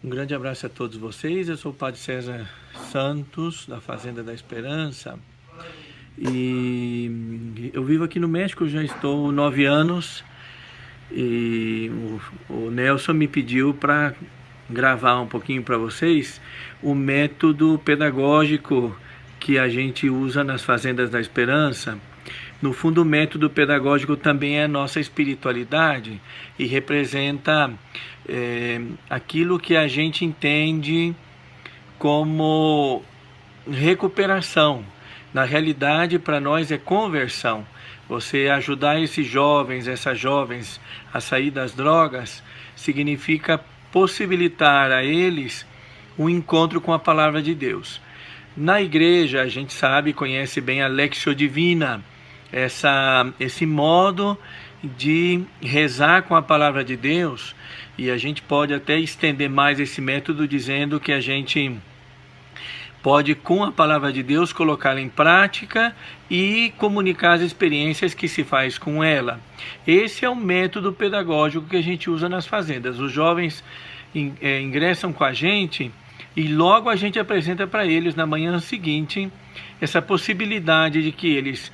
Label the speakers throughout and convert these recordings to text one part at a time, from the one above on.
Speaker 1: Um grande abraço a todos vocês. Eu sou o Padre César Santos, da Fazenda da Esperança. E eu vivo aqui no México, já estou 9 anos. E o Nelson me pediu para gravar um pouquinho para vocês o método pedagógico que a gente usa nas Fazendas da Esperança. No fundo, o método pedagógico também é a nossa espiritualidade e representa aquilo que a gente entende como recuperação. Na realidade, para nós é conversão. Você ajudar esses jovens, essas jovens a sair das drogas, significa possibilitar a eles um encontro com a palavra de Deus. Na igreja, a gente sabe, conhece bem a Lectio Divina, esse modo de rezar com a palavra de Deus, e a gente pode até estender mais esse método dizendo que a gente pode, com a palavra de Deus, colocá-la em prática e comunicar as experiências que se faz com ela. Esse é o método pedagógico que a gente usa nas fazendas. Os jovens ingressam com a gente e logo a gente apresenta para eles na manhã seguinte essa possibilidade de que eles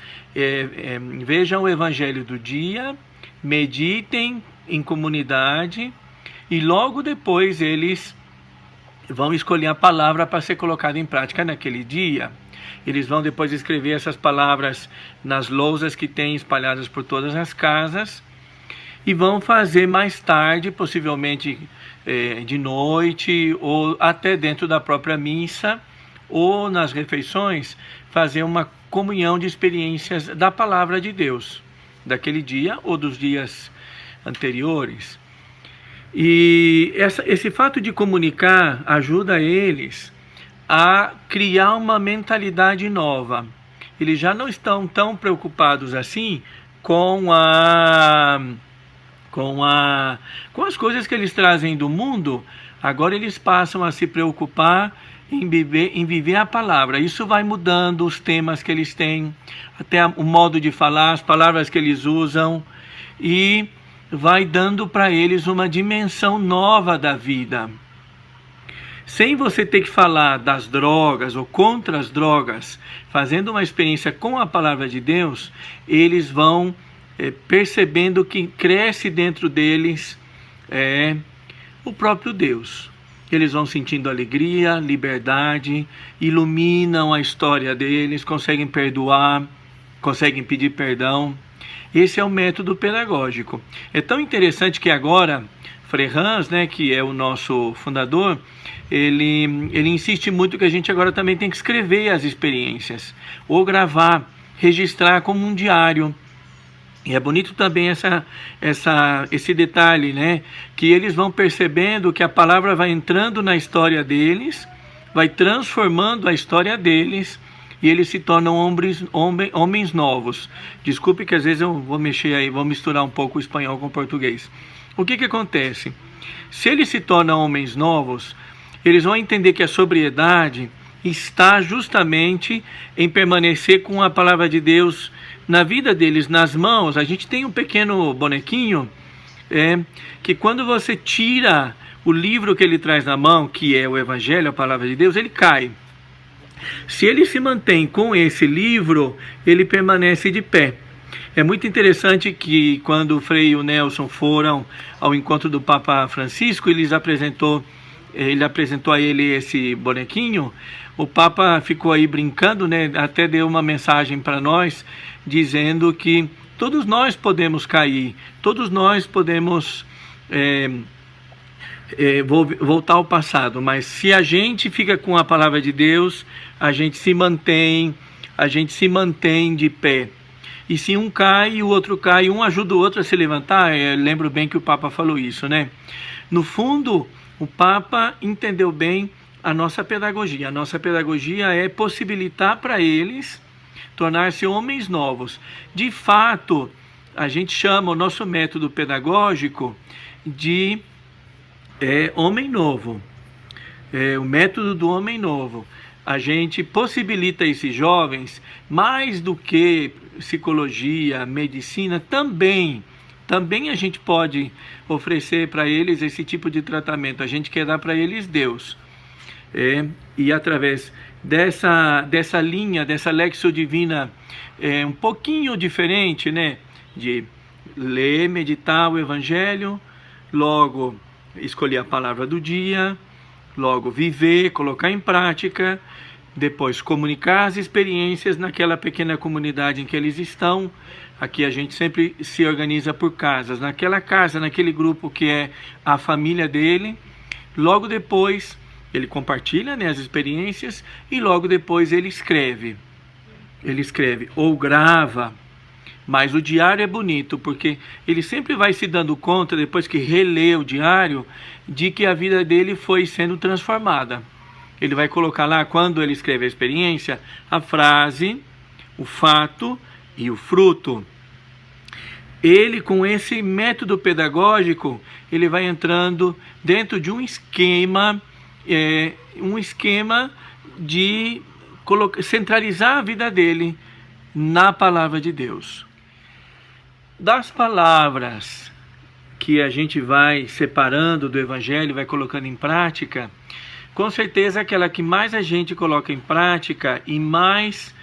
Speaker 1: vejam o evangelho do dia, meditem em comunidade e logo depois eles vão escolher a palavra para ser colocada em prática naquele dia. Eles vão depois escrever essas palavras nas lousas que tem espalhadas por todas as casas e vão fazer mais tarde, possivelmente de noite ou até dentro da própria missa ou nas refeições, fazer uma comunhão de experiências da palavra de Deus, daquele dia ou dos dias anteriores. E esse fato de comunicar ajuda eles a criar uma mentalidade nova. Eles já não estão tão preocupados assim com as coisas que eles trazem do mundo. Agora eles passam a se preocupar em viver a palavra. Isso vai mudando os temas que eles têm, até o modo de falar, as palavras que eles usam, e vai dando para eles uma dimensão nova da vida. Sem você ter que falar das drogas ou contra as drogas, fazendo uma experiência com a palavra de Deus, eles vão percebendo que cresce dentro deles o próprio Deus. Eles vão sentindo alegria, liberdade, iluminam a história deles, conseguem perdoar, conseguem pedir perdão. Esse é o método pedagógico. É tão interessante que agora, Frei Hans, que é o nosso fundador, ele insiste muito que a gente agora também tem que escrever as experiências, ou gravar, registrar como um diário. E é bonito também esse detalhe, que eles vão percebendo que a palavra vai entrando na história deles, vai transformando a história deles, e eles se tornam homens novos. Desculpe que às vezes eu vou mexer aí, vou misturar um pouco o espanhol com o português. O que acontece? Se eles se tornam homens novos, eles vão entender que a sobriedade está justamente em permanecer com a palavra de Deus na vida deles, nas mãos. A gente tem um pequeno bonequinho que quando você tira o livro que ele traz na mão, que é o Evangelho, a palavra de Deus, ele cai. Se ele se mantém com esse livro, ele permanece de pé. É muito interessante que quando o Frei e o Nelson foram ao encontro do Papa Francisco, ele apresentou a ele esse bonequinho. O Papa ficou aí brincando, até deu uma mensagem para nós, dizendo que todos nós podemos cair, todos nós podemos voltar ao passado, mas se a gente fica com a palavra de Deus, a gente se mantém de pé. E se um cai e o outro cai, um ajuda o outro a se levantar. Eu lembro bem que o Papa falou isso, No fundo, o Papa entendeu bem a nossa pedagogia. A nossa pedagogia é possibilitar para eles tornar-se homens novos. De fato, a gente chama o nosso método pedagógico de homem novo. O método do homem novo. A gente possibilita a esses jovens, mais do que psicologia, medicina, também também a gente pode oferecer para eles esse tipo de tratamento. A gente quer dar para eles Deus. E através dessa linha, dessa Lexio Divina, um pouquinho diferente, né? De ler, meditar o Evangelho, logo escolher a palavra do dia, logo viver, colocar em prática, depois comunicar as experiências naquela pequena comunidade em que eles estão. Aqui a gente sempre se organiza por casas, naquela casa, naquele grupo que é a família dele. Logo depois ele compartilha, né, as experiências, e logo depois ele escreve ou grava. Mas o diário é bonito, porque ele sempre vai se dando conta, depois que relê o diário, de que a vida dele foi sendo transformada. Ele vai colocar lá, quando ele escreve a experiência, a frase, o fato e o fruto. Ele, com esse método pedagógico, ele vai entrando dentro de um esquema de centralizar a vida dele na palavra de Deus. Das palavras que a gente vai separando do Evangelho, vai colocando em prática, com certeza aquela que mais a gente coloca em prática e mais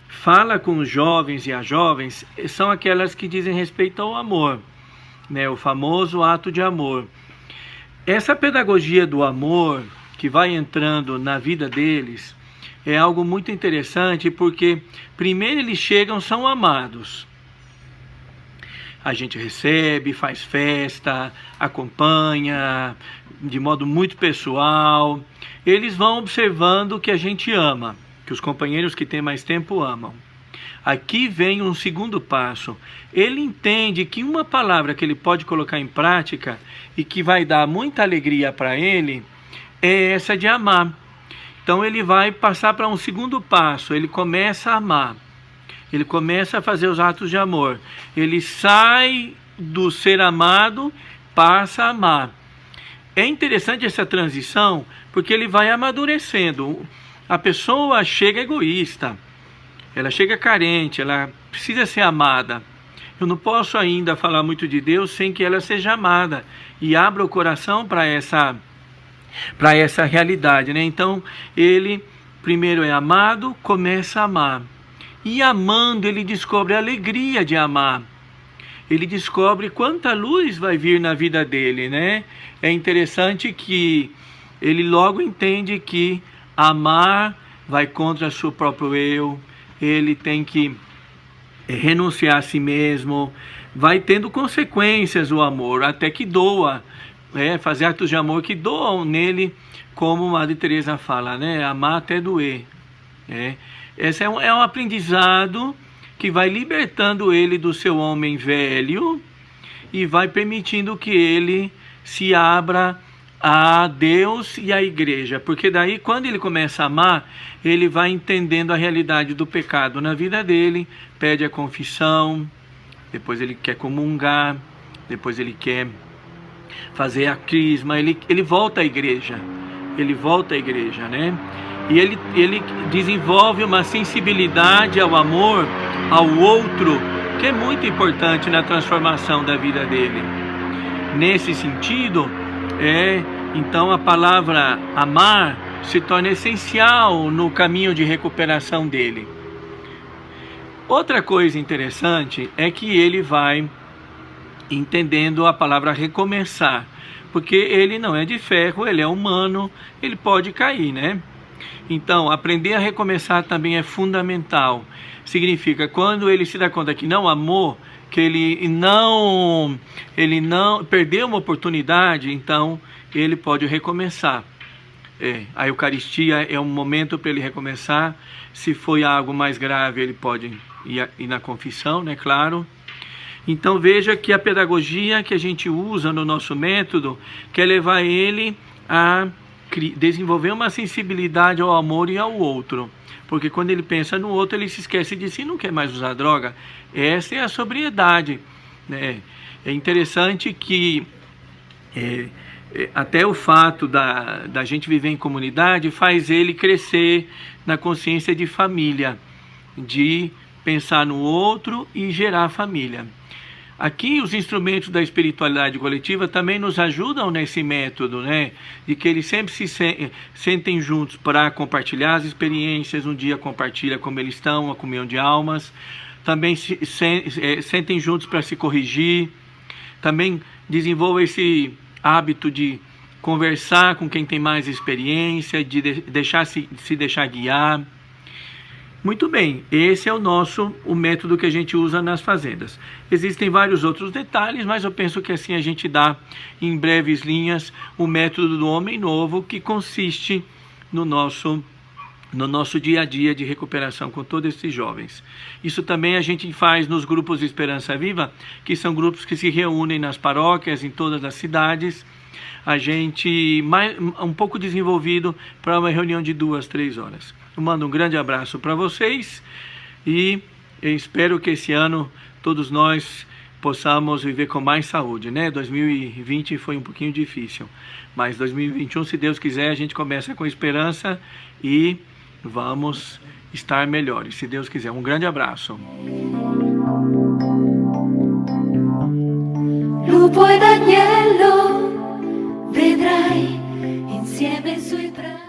Speaker 1: fala com os jovens e as jovens são aquelas que dizem respeito ao amor, né? O famoso ato de amor. Essa pedagogia do amor que vai entrando na vida deles é algo muito interessante, porque primeiro eles chegam, são amados. A gente recebe, faz festa, acompanha de modo muito pessoal. Eles vão observando que a gente ama, que os companheiros que têm mais tempo amam. Aqui vem um segundo passo. Ele entende que uma palavra que ele pode colocar em prática e que vai dar muita alegria para ele é essa de amar. Então ele vai passar para um segundo passo. Ele começa a amar. Ele começa a fazer os atos de amor. Ele sai do ser amado, passa a amar. É interessante essa transição, porque ele vai amadurecendo. A pessoa chega egoísta, ela chega carente, ela precisa ser amada. Eu não posso ainda falar muito de Deus sem que ela seja amada. E abra o coração para essa realidade, né? Então, ele primeiro é amado, começa a amar. E amando, ele descobre a alegria de amar. Ele descobre quanta luz vai vir na vida dele, né? É interessante que ele logo entende que amar vai contra o seu próprio eu. Ele tem que renunciar a si mesmo. Vai tendo consequências o amor, até que doa. Fazer atos de amor que doam nele, como Madre Teresa fala, né? Amar até doer. Esse é um aprendizado que vai libertando ele do seu homem velho e vai permitindo que ele se abra a Deus e à igreja. Porque daí, quando ele começa a amar, ele vai entendendo a realidade do pecado na vida dele, pede a confissão, depois ele quer comungar, depois ele quer fazer a crisma, ele volta à igreja. Ele volta à igreja, né? E ele desenvolve uma sensibilidade ao amor, ao outro, que é muito importante na transformação da vida dele. Nesse sentido, então a palavra amar se torna essencial no caminho de recuperação dele. Outra coisa interessante é que ele vai entendendo a palavra recomeçar, porque ele não é de ferro, ele é humano, ele pode cair, né? Então, aprender a recomeçar também é fundamental. Significa, quando ele se dá conta que não amou, que ele não perdeu uma oportunidade, então ele pode recomeçar. A Eucaristia é um momento para ele recomeçar. Se foi algo mais grave, ele pode ir na confissão, né? Claro. Então veja que a pedagogia que a gente usa no nosso método quer levar ele a desenvolver uma sensibilidade ao amor e ao outro. Porque quando ele pensa no outro, ele se esquece de si e não quer mais usar droga. Essa é a sobriedade, né? É interessante que até o fato da gente viver em comunidade faz ele crescer na consciência de família, de pensar no outro e gerar família. Aqui os instrumentos da espiritualidade coletiva também nos ajudam nesse método, né? De que eles sempre sentem juntos para compartilhar as experiências, um dia compartilha como eles estão, a comunhão de almas, também sentem juntos para se corrigir, também desenvolve esse hábito de conversar com quem tem mais experiência, de se deixar guiar. Muito bem, esse é o método que a gente usa nas fazendas. Existem vários outros detalhes, mas eu penso que assim a gente dá em breves linhas o método do homem novo, que consiste no nosso dia a dia de recuperação com todos esses jovens. Isso também a gente faz nos grupos de Esperança Viva, que são grupos que se reúnem nas paróquias, em todas as cidades. A gente, um pouco desenvolvido para uma reunião de 2, 3 horas. Eu mando um grande abraço para vocês e eu espero que esse ano todos nós possamos viver com mais saúde, né? 2020 foi um pouquinho difícil, mas 2021, se Deus quiser, a gente começa com esperança e vamos estar melhores, se Deus quiser. Um grande abraço.
Speaker 2: Lupo ed agnello, vedrai insieme sui prati.